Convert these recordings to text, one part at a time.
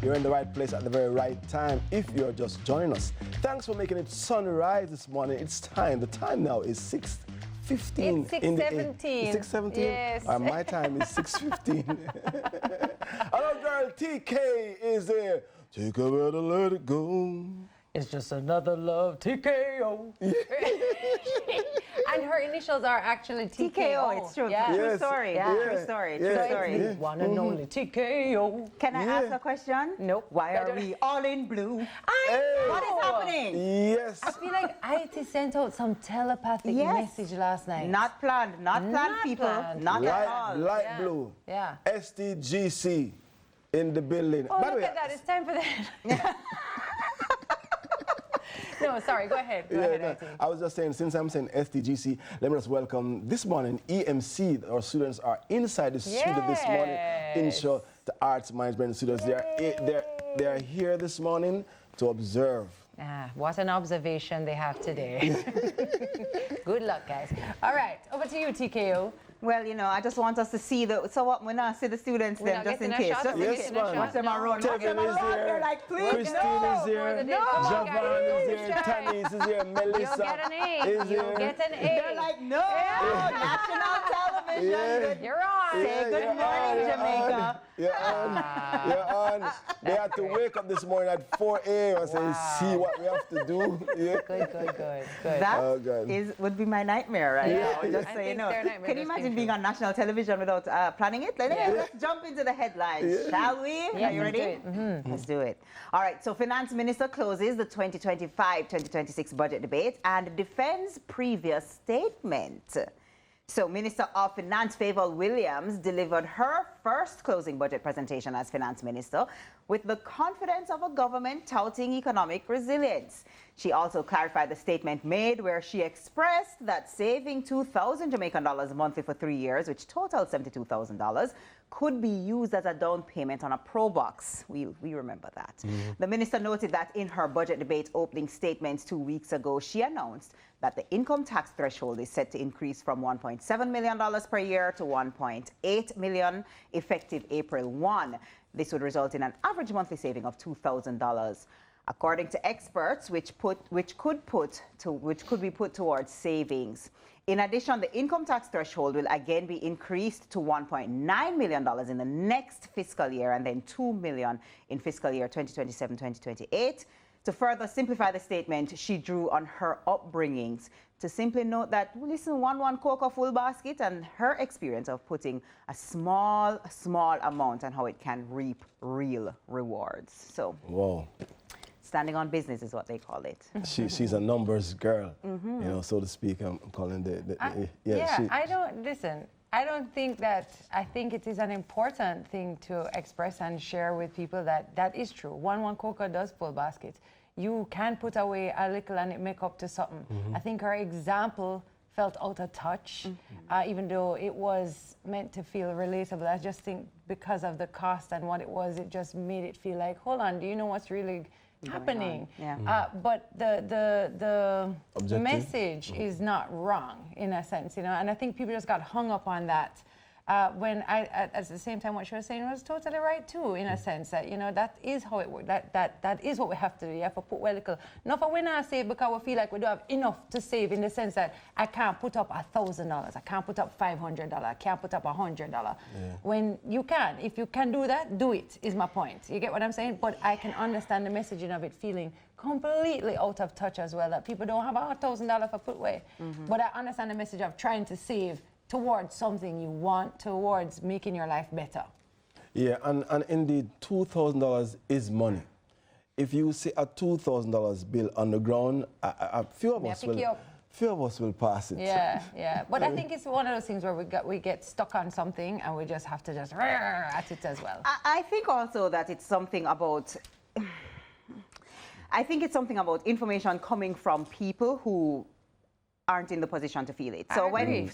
you're in the right place at the very right time if you're just joining us. Thanks for making it sunrise this morning. It's time. The time now is 6:15. It's 6:17. 6:17? Yes. My time is 6:15. Hello, girl. TK is there. Take a bit and let it go. It's just another love TKO. And her initials are actually TKO. TKO, it's true. Yeah. True story. Yeah. True story. Yeah. True So story. It's the one and only TKO. Can I ask a question? Nope. Why are we all in blue? Hey. What is happening? Yes. I feel like IT sent out some telepathic Yes. message last night. Not planned. Not planned, people. planned. Not at all. Light Yeah. blue. Yeah. STGC in the building. Oh, By the look way, at that. It's time for that. No, sorry. Go ahead. Go ahead, no, IT. I was just saying, since I'm saying STGC, let me just welcome this morning EMC. Our students are inside the studio this morning. Intro to Arts Management students. They are here this morning to observe. Ah, what an observation they have today. Good luck, guys. All right, over to you, TKO. Well, you know, I just want us to see the. So what? When I see the students, We're them not just in getting a case. shot? Just We're in Yes, case. getting a ma'am. shot? Watch them around. Kevin Watch them is around. here. They're like, please, Christine no. is here. No. Come on, guys. Javon is here. Don't be shy. Tami is here. Melissa You'll get an A. is You'll here. get an A. They're like, no, national television. Yeah. Good- You're on. Say good you're morning, on, Jamaica. You're on. You're on. They had to wake up this morning at 4 a.m. and say, see what we have to do. Yeah. Good. That Oh, God. would be my nightmare right Yeah. now. Just I so you think know. their nightmare Can you just imagine came being true. on national television without planning it? Yeah. Let's jump into the headlines, shall we? Yeah, Are you let's ready? do it. Mm-hmm. Let's do it. All right. So Finance Minister closes the 2025-2026 budget debate and defends previous statement. So Minister of Finance Favour Williams delivered her first closing budget presentation as Finance Minister with the confidence of a government touting economic resilience. She also clarified the statement made where she expressed that saving 2,000 Jamaican dollars monthly for 3 years, which totaled $72,000, could be used as a down payment on a Pro Box. We remember that. The minister noted that in her budget debate opening statements 2 weeks ago, she announced that the income tax threshold is set to increase from $1.7 million per year to $1.8 million effective April 1. This would result in an average monthly saving of $2,000. According to experts, which could be put towards savings. In addition, the income tax threshold will again be increased to $1.9 million in the next fiscal year and then $2 million in fiscal year 2027-2028. To further simplify the statement, she drew on her upbringings to simply note that, listen, one cocoa full basket and her experience of putting a small amount and how it can reap real rewards. So, Whoa. standing on business is what they call it. She's a numbers girl, you know, so to speak. I'm calling I think it is an important thing to express and share with people that is true. One cocoa does full baskets. You can put away a little and it make up to something. I think her example felt out of touch, even though it was meant to feel relatable. I just think because of the cost and what it was, it just made it feel like, hold on, do you know what's really happening? Yeah. But the Objective. message is not wrong in a sense, you know, and I think people just got hung up on that. At the same time, what she was saying was totally right too, in a sense that, you know, that is how it works. That is what we have to do. You have to put well little. Not for we not save because we feel like we don't have enough to save, in the sense that I can't put up $1,000, I can't put up $500, I can't put up $100. When you can, if you can do that, do it. Is my point. You get what I'm saying? But I can understand the messaging of it feeling completely out of touch as well. That people don't have $1,000 for footwear. But I understand the message of trying to save towards something you want, towards making your life better. Yeah, and indeed, $2,000 is money. If you see a $2,000 bill on the ground, a few of us will pass it. Yeah. But I think it's one of those things where we get stuck on something and we just have to just at it as well. I think also that it's something about. I think it's something about information coming from people who aren't in the position to feel it. I So agree.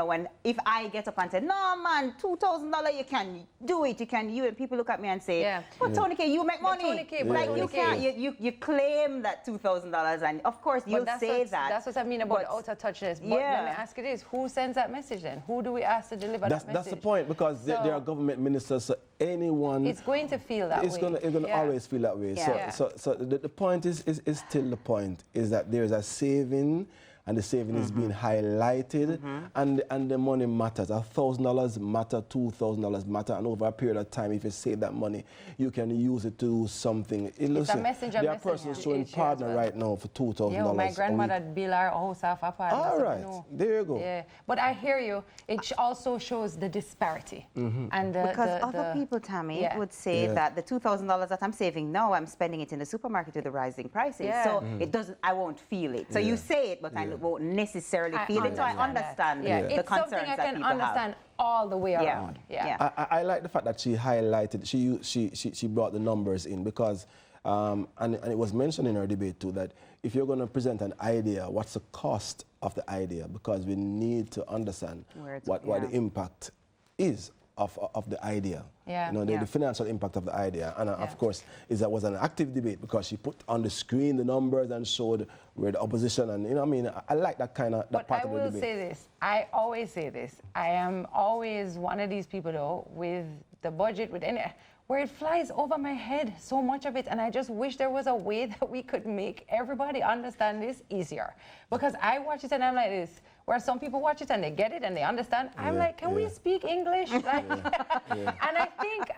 when if I get up and say, no man, $2,000, you can do it, you can, and people look at me and say, Yeah. but Tony K, you make money. Tony K, Like but you Tony can't, K. you claim that $2,000, and of course you'll say that. That's what I mean about but- out of touchness. But Yeah. let me ask you this: who sends that message then? Who do we ask to deliver that message? That's the point, because there So- are government ministers, so anyone... It's going to feel that it's way. Gonna, it's going to Yeah. always feel that way. Yeah. So the point is still the point, is that there's a saving, and the saving is being highlighted, and the money matters. $1,000 matter, $2,000 matter, and over a period of time, if you save that money, you can use it to do something. Listen, messenger there are message, persons yeah. showing It shares partner well. right now for $2,000. Yeah, my a grandmother week. bill our house off a partner. All so right, no. there you go. Yeah, but I hear you. It also shows the disparity. And Because other people, Tami, Yeah. would say Yeah. that the $2,000 that I'm saving now, I'm spending it in the supermarket with the rising prices. Yeah. So it doesn't, I won't feel it. So you say it, but I won't necessarily feel it. So I understand that. Yeah, the it's concerns something I that can people understand all the way Yeah. around. Yeah. I like the fact that she highlighted, she brought the numbers in, because, and it was mentioned in her debate too, that if you're going to present an idea, what's the cost of the idea? Because we need to understand Where it's- what the impact is of the idea. Yeah. You know, the financial impact of the idea. And of course, that was an active debate, because she put on the screen the numbers and showed where the opposition, and I mean, I like that kind of, that But part I of the will debate. say this. I always say this. I am always one of these people, though, with the budget, with any, where it flies over my head, so much of it, and I just wish there was a way that we could make everybody understand this easier. Because I watch it and I'm like this, where some people watch it and they get it and they understand. I'm like, can we speak English? Like, and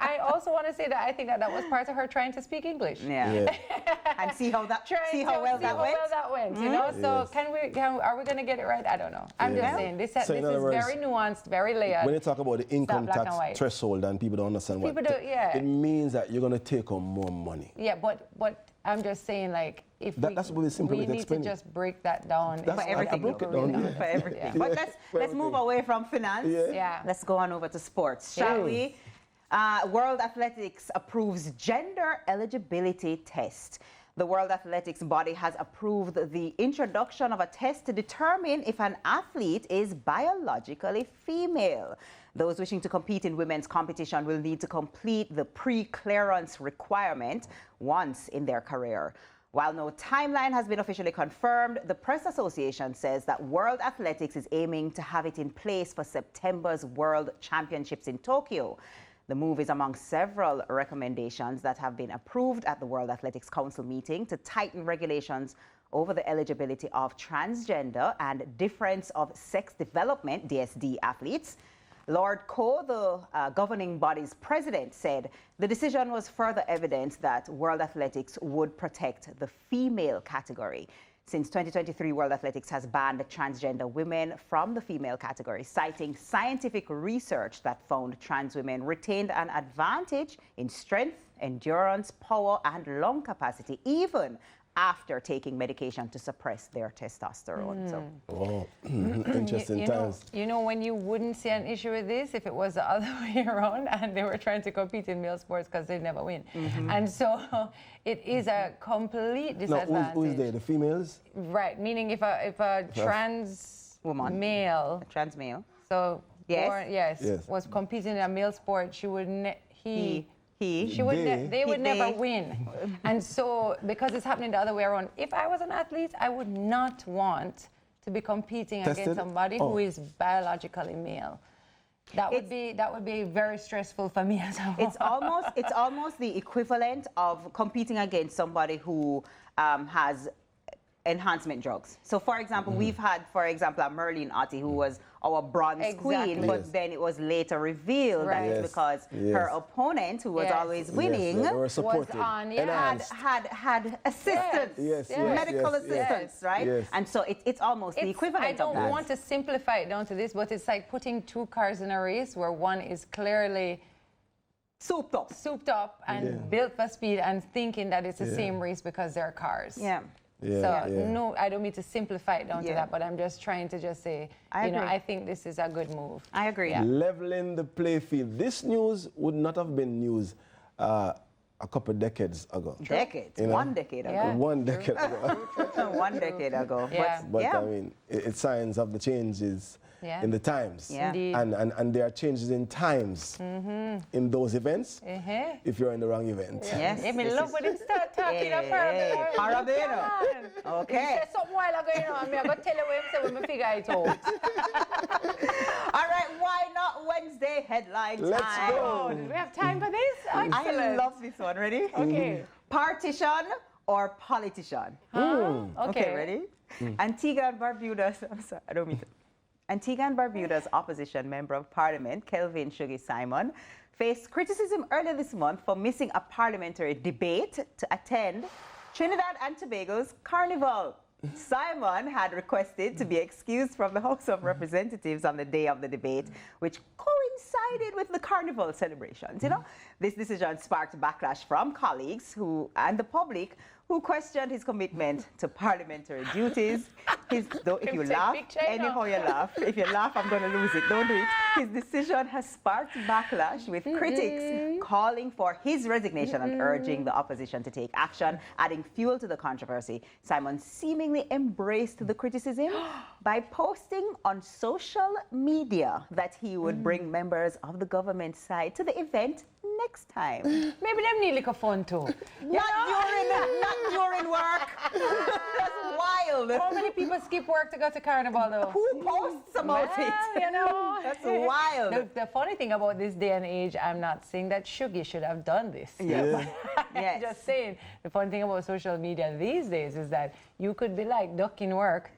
I also want to say that I think that was part of her trying to speak English. Yeah. And see how that, see how well that went. You know, so are we going to get it right? I don't know. I'm just saying, this So in is other words, very nuanced, very layered. When you talk about the income black and tax white. threshold and people don't understand what People don't- yeah. it means, that you're going to take home more money. Yeah, but I'm just saying, like, if That's what we simply need to explain it. just break that down. That's- For everything. I broke it down, yeah. For everything. Yeah. But For let's move everything. away from finance. Yeah. Let's go on over to sports, shall we? World Athletics approves gender eligibility test. The World Athletics body has approved the introduction of a test to determine if an athlete is biologically female. Those wishing to compete in women's competition will need to complete the pre-clearance requirement once in their career. While no timeline has been officially confirmed, the Press Association says that World Athletics is aiming to have it in place for September's World Championships in Tokyo. The move is among several recommendations that have been approved at the World Athletics Council meeting to tighten regulations over the eligibility of transgender and difference of sex development (DSD) athletes. Lord Coe, the governing body's president, said the decision was further evidence that World Athletics would protect the female category. Since 2023, World Athletics has banned transgender women from the female category, citing scientific research that found trans women retained an advantage in strength, endurance, power, and lung capacity, even after taking medication to suppress their testosterone. So, Oh, interesting times. You know when you wouldn't see an issue with this if it was the other way around and they were trying to compete in male sports because they never win. And so it is a complete Now, disadvantage. who's there? The females? Right, meaning if a trans Woman. male, a trans male. so Yes. Yes. was competing in a male sport, she would He. she would they would They. never win. And so because it's happening the other way around, if I was an athlete, I would not want to be competing Tested? against somebody Oh. who is biologically male. That would be very stressful for me as well. It's almost the equivalent of competing against somebody who has enhancement drugs. So, for example, we've had, for example, a Merlin Otti who was our bronze queen, but Yes. then it was later revealed that Right. it's because her opponent, who was Yes. always winning, They were was supported, on, yeah, enhanced. had assistance, Yes, yes, medical yes, yes. assistance, right? Yes. And so it's almost the equivalent I don't of that. want to simplify it down to this, but it's like putting two cars in a race where one is clearly Souped up. and built for speed and thinking that it's the same race because they're cars. Yeah. Yeah, So yeah. no, I don't mean to simplify it down to Yeah. that, but I'm just trying to just say, I agree. I think this is a good move. I agree. Yeah. Leveling the play field. This news would not have been news a couple decades ago. Decades. You know? One decade ago. Yeah. One decade ago. One decade ago. Yeah. But yeah. I mean, it's signs of the changes Yeah. in the times. Yeah. Indeed. And there are changes in times in those events Uh-huh. if you're in the wrong event. Yes. Yeah, me this love is- when him start talking Hey, hey, Parabeno. He Okay. said something while ago, you know, and me I go tell you what him say when me figure it out. All right, why not Wednesday headline time? Let's go. Oh, do we have time for this? I Excellent. love this one. Ready? Okay. Partition or politician? Okay, ready? Antigua and Barbuda's, I'm sorry, I don't mean to. Antigua and Barbuda's opposition member of parliament, Kelvin Shuggy Simon, faced criticism earlier this month for missing a parliamentary debate to attend Trinidad and Tobago's carnival. Simon had requested to be excused from the House of Representatives on the day of the debate, which coincided with the carnival celebrations. You know, this decision sparked backlash from colleagues and the public who questioned his commitment to parliamentary duties. If you laugh, anyhow you laugh. If you laugh, I'm going to lose it. Don't do it. His decision has sparked backlash with critics calling for his resignation and urging the opposition to take action, adding fuel to the controversy. Simon seemingly embraced the criticism by posting on social media that he would bring members of the government side to the event next time. Maybe them need like a fun too. Not during work. That's wild. How many people skip work to go to carnival though? Who posts about it? You know, That's wild. The funny thing about this day and age, I'm not saying that Shuggy should have done this. Yeah. I'm Yes. just saying, the funny thing about social media these days is that you could be like ducking work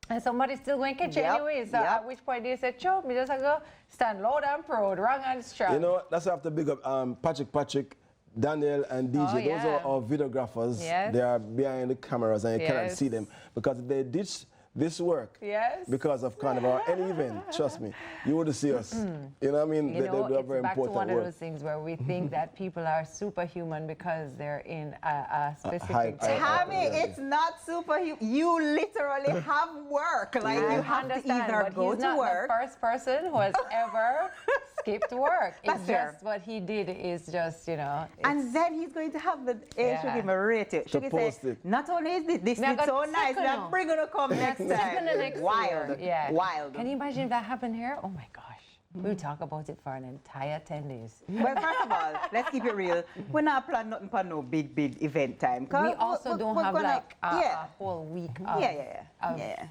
and somebody's still going to catch you Yep, anyway. So yep. at which point they said, "Choke me, just go stand loud and proud, wrong and strong." You know, that's after big up Patrick, Daniel, and DJ. Oh, Those yeah. are our videographers. Yes. They are behind the cameras and you cannot Yes. see them because they ditch this work Yes. because of carnival or any event. Trust me, you would see us. You know what I mean? You know, they do a it's very back to important one of work. those things where we think that people are superhuman because they're in a specific high- type of- Tammy, it's not superhuman. You literally have work. Like I you have to understand, either but go he's to not work. the first person who has ever skipped work. That's It's fair. just what he did is just, you know. And then he's going to have the Yeah. Shuggy rate it. Shuggy post say, it. not only is this Me I is got so nice, second now now. bring to come next Second time. the next Wild. year. Yeah. Wild. Can you imagine if that happened here? Oh my gosh. We'll talk about it for an entire 10 days. Well, first of all, let's keep it real. We're not planning nothing for no big event time. 'Cause We also don't we're have gonna- like a yeah. whole week of, Yeah. of Yeah.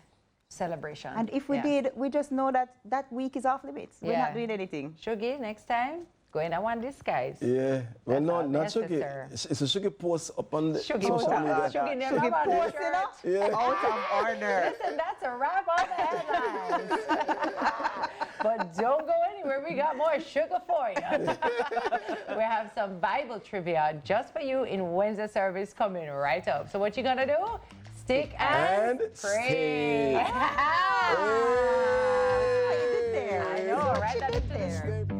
celebration. And if we Yeah. did, we just know that that week is off limits. We're Yeah. not doing anything. Shuggy, next time, go in and one disguise. Yeah. Well, That's no, our not best, Shuggy. sir. It's a Shuggy post up on the Shuggy social post. media. Shuggy never Shuggy about the posting shirt. up Yeah. out of order. Listen, that's a wrap on the headlines. But don't go anywhere. We got more sugar for you. We have some Bible trivia just for you in Wednesday service coming right up. So what you gonna do? Stick and, And pray. stay. Ah, you did there. I know, right? That's There. Stay